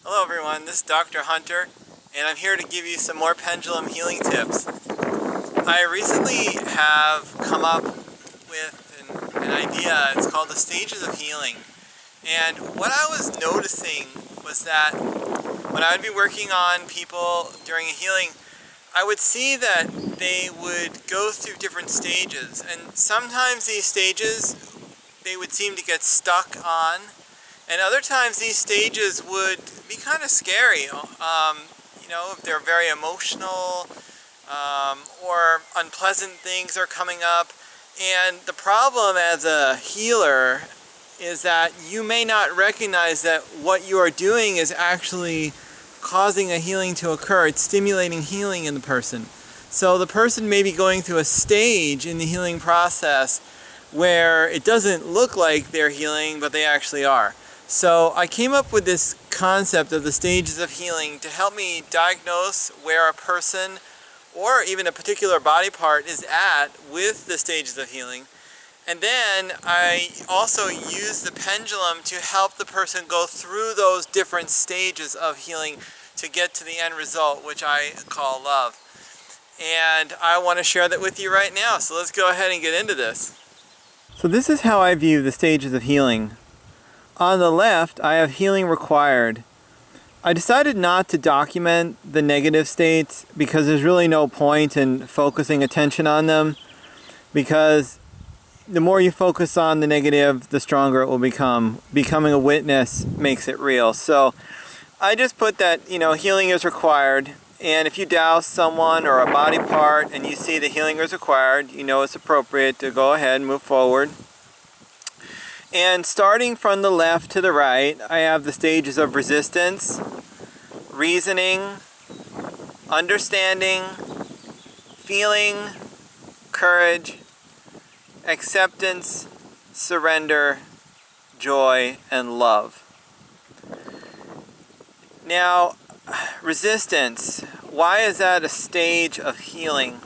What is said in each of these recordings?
Hello everyone, this is Dr. Hunter, and I'm here to give you some more pendulum healing tips. I recently have come up with an idea. It's called the stages of healing. And what I was noticing was that when I would be working on people during a healing, I would see that they would go through different stages, and sometimes these stages they would seem to get stuck on, and other times these stages would be kind of scary. If they're very emotional or unpleasant things are coming up. And the problem as a healer is that you may not recognize that what you are doing is actually causing a healing to occur. It's stimulating healing in the person. So the person may be going through a stage in the healing process where it doesn't look like they're healing, but they actually are. So I came up with this concept of the stages of healing to help me diagnose where a person or even a particular body part is at with the stages of healing. And then I also use the pendulum to help the person go through those different stages of healing to get to the end result, which I call love. And I want to share that with you right now. So let's go ahead and get into this. So this is how I view the stages of healing. On the left, I have healing required. I decided not to document the negative states because there's really no point in focusing attention on them, because the more you focus on the negative, the stronger it will become. Becoming a witness makes it real. So I just put that, healing is required. And if you douse someone or a body part and you see the healing is required, it's appropriate to go ahead and move forward. And starting from the left to the right, I have the stages of resistance, reasoning, understanding, feeling, courage, acceptance, surrender, joy, and love. Now, resistance. Why is that a stage of healing?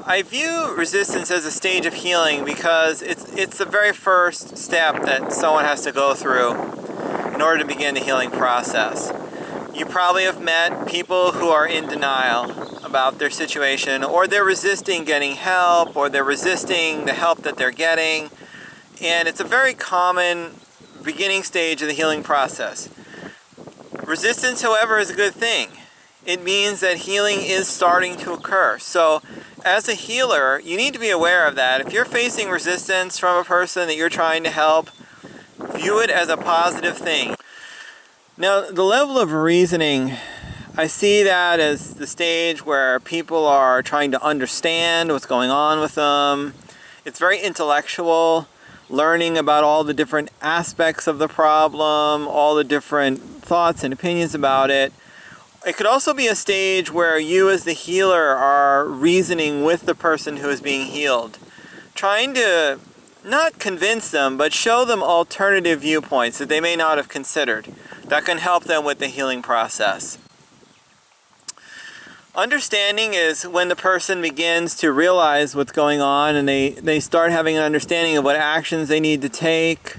I view resistance as a stage of healing because it's the very first step that someone has to go through in order to begin the healing process. You probably have met people who are in denial about their situation, or they're resisting getting help, or they're resisting the help that they're getting. And it's a very common beginning stage of the healing process. Resistance, however, is a good thing. It means that healing is starting to occur. So as a healer, you need to be aware of that. If you're facing resistance from a person that you're trying to help, view it as a positive thing. Now, the level of reasoning, I see that as the stage where people are trying to understand what's going on with them. It's very intellectual, learning about all the different aspects of the problem, all the different thoughts and opinions about it. It could also be a stage where you as the healer are reasoning with the person who is being healed, trying to not convince them, but show them alternative viewpoints that they may not have considered that can help them with the healing process. Understanding is when the person begins to realize what's going on and they start having an understanding of what actions they need to take.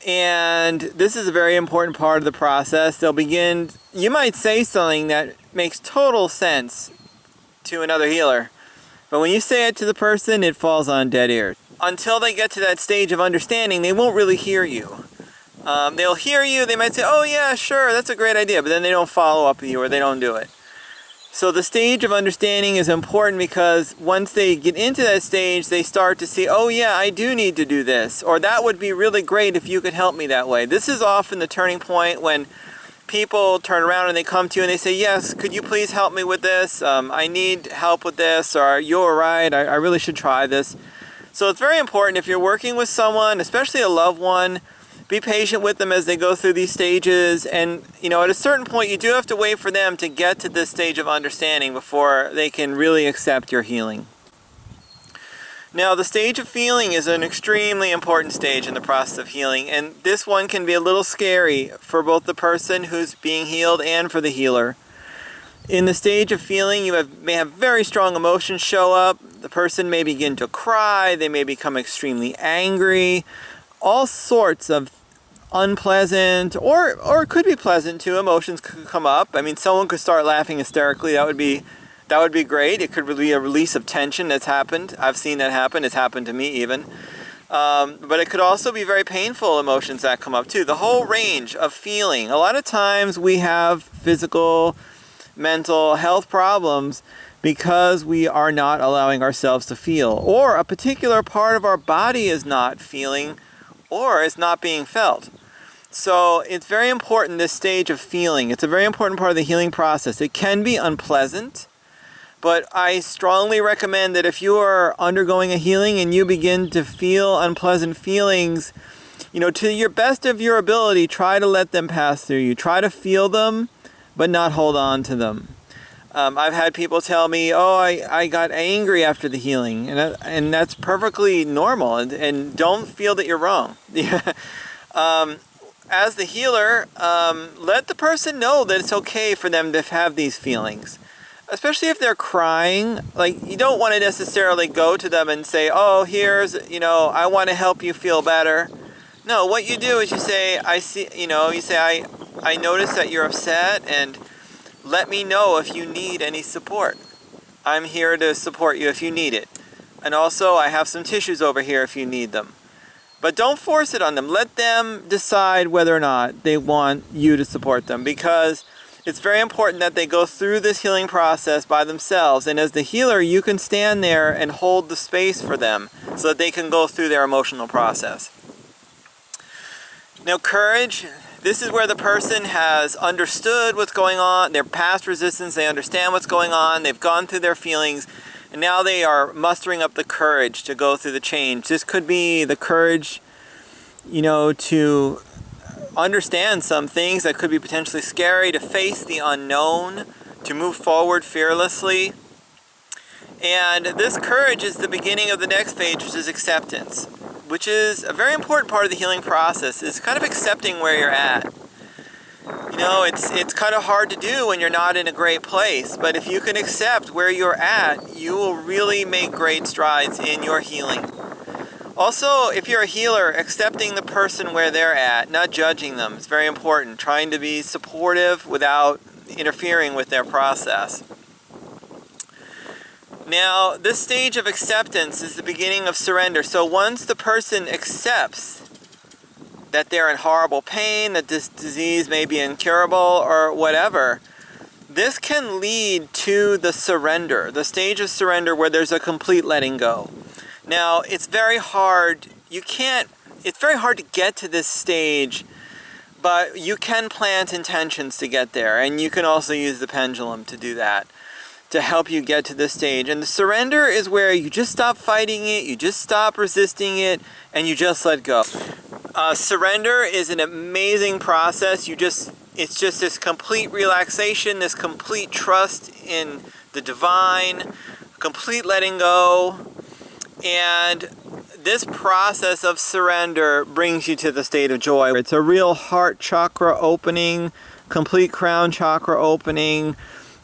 And this is a very important part of the process. You might say something that makes total sense to another healer, but when you say it to the person, it falls on dead ears. Until they get to that stage of understanding, they won't really hear you. They'll hear you, they might say, oh yeah, sure, that's a great idea, but then they don't follow up with you or they don't do it. So the stage of understanding is important because once they get into that stage, they start to see, oh yeah, I do need to do this, or that would be really great if you could help me that way. This is often the turning point when people turn around and they come to you and they say, yes, could you please help me with this? I need help with this, or you're right, I really should try this. So it's very important if you're working with someone, especially a loved one, be patient with them as they go through these stages. And, at a certain point, you do have to wait for them to get to this stage of understanding before they can really accept your healing. Now, the stage of feeling is an extremely important stage in the process of healing. And this one can be a little scary for both the person who's being healed and for the healer. In the stage of feeling, may have very strong emotions show up. The person may begin to cry. They may become extremely angry. All sorts of unpleasant, or it could be pleasant too. Emotions could come up. I mean, someone could start laughing hysterically. That would be great. It could be a release of tension that's happened. I've seen that happen. It's happened to me even. But it could also be very painful emotions that come up too. The whole range of feeling. A lot of times we have physical, mental health problems because we are not allowing ourselves to feel, or a particular part of our body is not feeling, or it's not being felt. So it's very important, this stage of feeling. It's a very important part of the healing process. It can be unpleasant, but I strongly recommend that if you are undergoing a healing and you begin to feel unpleasant feelings, to your best of your ability, try to let them pass through you. Try to feel them, but not hold on to them. I've had people tell me, I got angry after the healing, and that's perfectly normal, and don't feel that you're wrong. As the healer, let the person know that it's okay for them to have these feelings. Especially if they're crying, you don't want to necessarily go to them and say, here's, I want to help you feel better. No, what you do is you say, I notice that you're upset, and let me know if you need any support. I'm here to support you if you need it. And also, I have some tissues over here if you need them. But don't force it on them. Let them decide whether or not they want you to support them, because it's very important that they go through this healing process by themselves. And as the healer, you can stand there and hold the space for them so that they can go through their emotional process. Now, courage. This is where the person has understood what's going on, their past resistance, they understand what's going on, they've gone through their feelings, and now they are mustering up the courage to go through the change. This could be the courage, to understand some things that could be potentially scary, to face the unknown, to move forward fearlessly. And this courage is the beginning of the next phase, which is acceptance, which is a very important part of the healing process. It's kind of accepting where you're at. It's kind of hard to do when you're not in a great place, but if you can accept where you're at, you will really make great strides in your healing. Also, if you're a healer, accepting the person where they're at, not judging them, is very important. Trying to be supportive without interfering with their process. Now, this stage of acceptance is the beginning of surrender. So once the person accepts that they're in horrible pain, that this disease may be incurable or whatever, this can lead to the surrender, the stage of surrender where there's a complete letting go. Now, it's very hard. It's very hard to get to this stage, but you can plant intentions to get there, and you can also use the pendulum to do that, to help you get to this stage. And the surrender is where you just stop fighting it, you just stop resisting it, and you just let go. Surrender is an amazing process. It's just this complete relaxation, this complete trust in the divine, complete letting go. And this process of surrender brings you to the state of joy. It's a real heart chakra opening, complete crown chakra opening.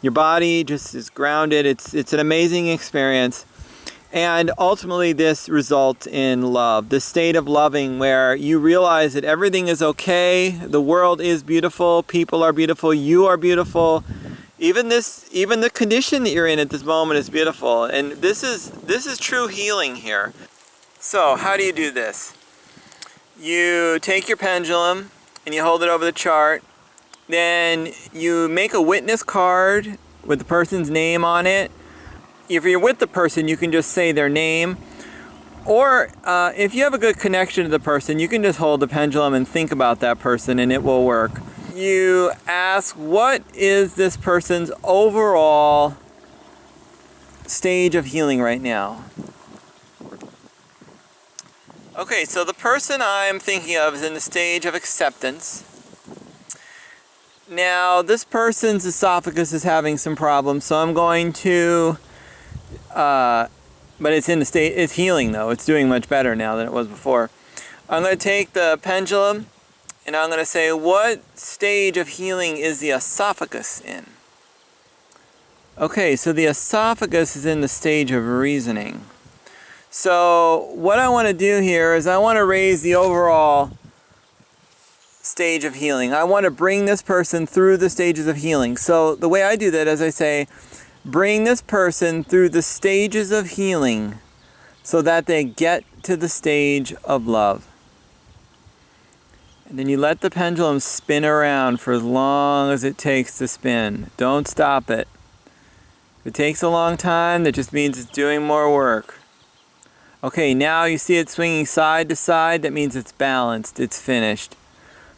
Your body just is grounded. It's an amazing experience. And ultimately this results in love, this state of loving where you realize that everything is okay, the world is beautiful, people are beautiful, you are beautiful. Even the condition that you're in at this moment is beautiful. And this is true healing here. So how do you do this? You take your pendulum and you hold it over the chart. Then you make a witness card with the person's name on it. If you're with the person, you can just say their name. Or if you have a good connection to the person, you can just hold the pendulum and think about that person, and it will work. You ask, what is this person's overall stage of healing right now? Okay, so the person I'm thinking of is in the stage of acceptance. Now, this person's esophagus is having some problems, so I'm going to, but it's healing though. It's doing much better now than it was before. I'm going to take the pendulum and I'm going to say, what stage of healing is the esophagus in? Okay, so the esophagus is in the stage of reasoning. So what I want to do here is I want to raise the overall stage of healing. I want to bring this person through the stages of healing. So the way I do that is I say, bring this person through the stages of healing so that they get to the stage of love. And then you let the pendulum spin around for as long as it takes to spin. Don't stop it. If it takes a long time, that just means it's doing more work. Okay, now you see it swinging side to side. That means it's balanced. It's finished.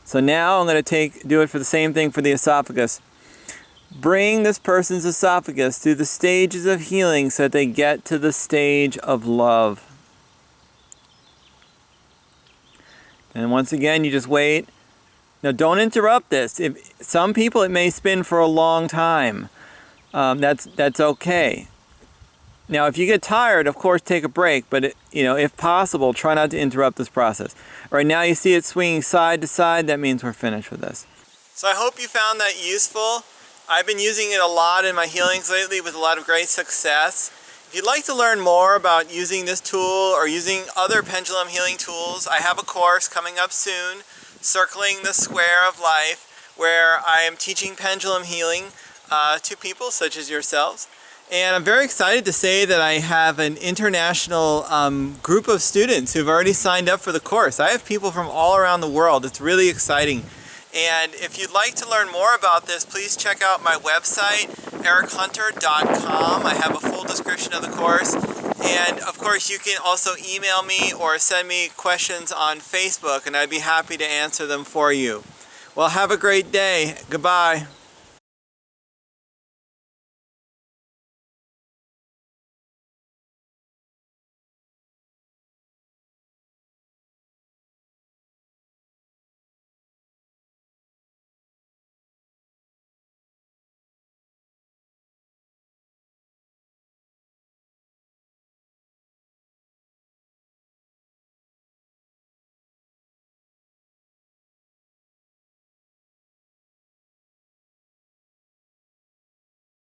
So now I'm going to do it for the same thing for the esophagus. Bring this person's esophagus through the stages of healing so that they get to the stage of love. And once again, you just wait. Now, don't interrupt this. Some people, it may spin for a long time. That's okay. Now, if you get tired, of course, take a break. But if possible, try not to interrupt this process. All right, now you see it swinging side to side. That means we're finished with this. So I hope you found that useful. I've been using it a lot in my healings lately with a lot of great success. If you'd like to learn more about using this tool or using other pendulum healing tools, I have a course coming up soon, Circling the Square of Life, where I am teaching pendulum healing to people such as yourselves. And I'm very excited to say that I have an international group of students who've already signed up for the course. I have people from all around the world. It's really exciting. And if you'd like to learn more about this, please check out my website, erichhunter.com. I have a full description of the course. And of course, you can also email me or send me questions on Facebook, and I'd be happy to answer them for you. Well, have a great day. Goodbye.